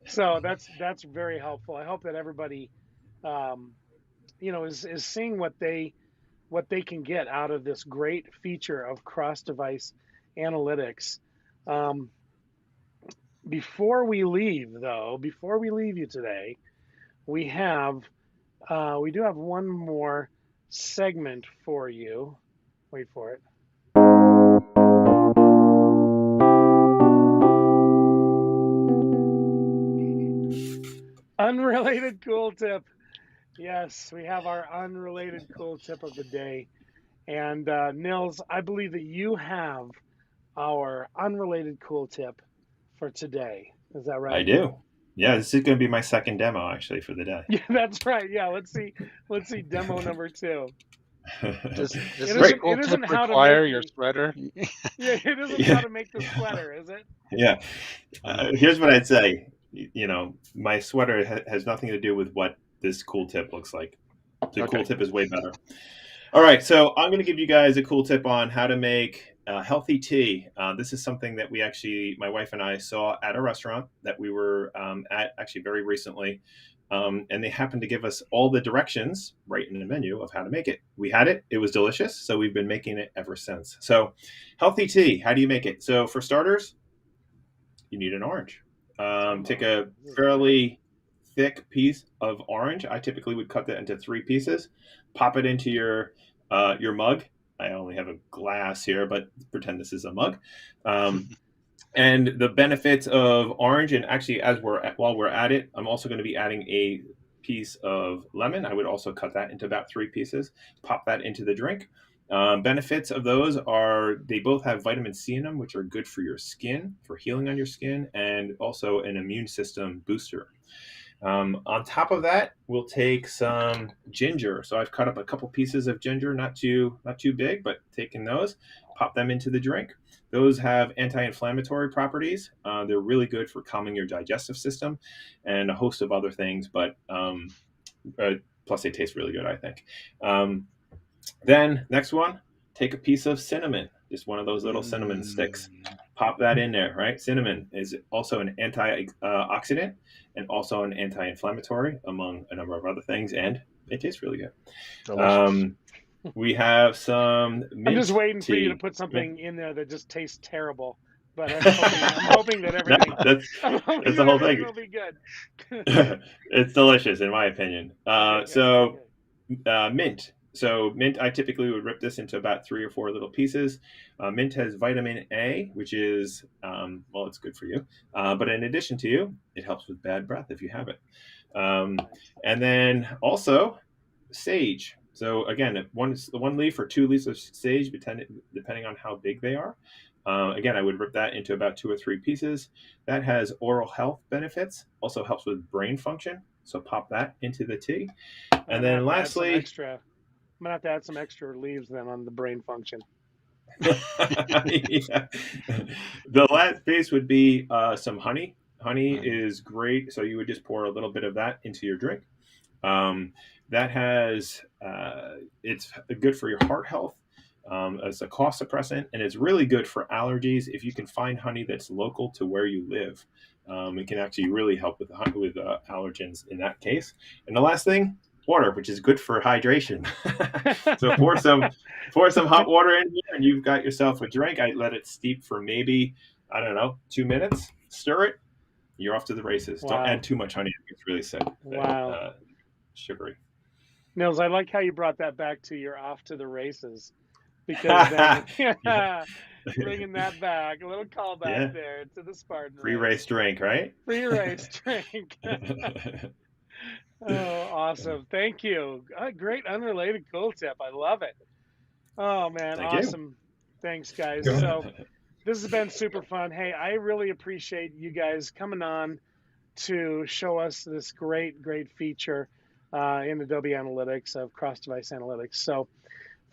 so that's very helpful. I hope that everybody is seeing what they can get out of this great feature of cross-device analytics. Um, before we leave, though, before we leave you today, we do have one more segment for you. Wait for it. Unrelated cool tip. Yes, we have our unrelated cool tip of the day. And Nils, I believe that you have our unrelated cool tip for today. Is that I right? do. Yeah, this is going to be my second demo actually for the day. Yeah, that's right. Yeah, let's see demo number two. Does It this Great. isn't cool it tip isn't how to make require your the sweater? yeah, it isn't how Yeah, to make the sweater, is it? yeah. Here's what I'd say. My sweater has nothing to do with what this cool tip looks like. The cool Okay. tip is way better. All right, so I'm going to give you guys a cool tip on how to make healthy tea. This is something that my wife and I saw at a restaurant that we were at actually very recently. And they happened to give us all the directions right in the menu of how to make it. We had it, it was delicious. So we've been making it ever since. So, healthy tea, how do you make it? So, for starters, you need an orange. Take a fairly thick piece of orange. I typically would cut that into 3 pieces, pop it into your mug. I only have a glass here, but pretend this is a mug. And the benefits of orange, and actually, while we're at it, I'm also going to be adding a piece of lemon. I would also cut that into about 3 pieces, pop that into the drink. Benefits of those are they both have vitamin C in them, which are good for your skin, for healing on your skin, and also an immune system booster. On top of that, we'll take some ginger. So I've cut up a couple pieces of ginger, not too big, but taking those, pop them into the drink. Those have anti-inflammatory properties. They're really good for calming your digestive system, and a host of other things. But plus, they taste really good, I think. Then next one, take a piece of cinnamon, just one of those little cinnamon sticks. Pop that in there, right? Cinnamon is also an antioxidant and also an anti-inflammatory, among a number of other things, and it tastes really good. Delicious. We have some mint I'm just waiting tea. for you to put something in there that just tastes terrible. But I'm hoping that everything, that's the whole thing. Will be good. It's delicious, in my opinion. Okay, Mint. So mint, I typically would rip this into about 3 or 4 little pieces. Mint has vitamin A, which is, well, it's good for you. But in addition to it helps with bad breath if you have it. And then also sage. So again, one leaf or 2 leaves of sage, depending on how big they are. Again, I would rip that into about 2 or 3 pieces. That has oral health benefits, also helps with brain function. So pop that into the tea. And then lastly, I'm gonna have to add some extra leaves then on the brain function. Yeah. The last piece would be some honey. Honey is great. So you would just pour a little bit of that into your drink. That has it's good for your heart health. As a cough suppressant, and it's really good for allergies. If you can find honey that's local to where you live, it can actually really help with allergens in that case. And the last thing, water, which is good for hydration. So pour some hot water in here, and you've got yourself a drink. I let it steep for maybe 2 minutes. Stir it. You're off to the races. Wow. Don't add too much honey; it's really sick. Wow. Sugary. Nils, I like how you brought that back to you're off to the races. Because then, bringing that back, a little callback there to the Spartan free race drink, right? Free race drink. Oh, awesome! Thank you. Great unrelated cool tip. I love it. Oh man, awesome! Thanks, guys. So this has been super fun. Hey, I really appreciate you guys coming on to show us this great feature in Adobe Analytics of Crossdevice Analytics. So.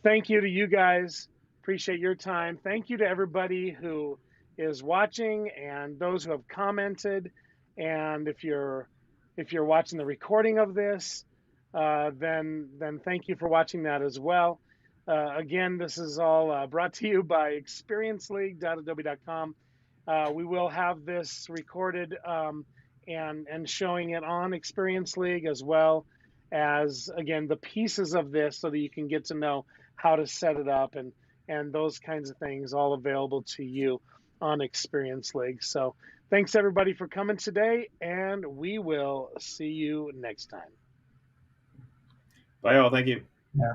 Thank you to you guys. Appreciate your time. Thank you to everybody who is watching and those who have commented. And if you're watching the recording of this, then thank you for watching that as well. Again, this is all brought to you by experienceleague.adobe.com. We will have this recorded and showing it on Experience League, as well as, again, the pieces of this, so that you can get to know how to set it up and those kinds of things, all available to you on Experience League. So thanks everybody for coming today, and we will see you next time. Bye all. Thank you. Yeah.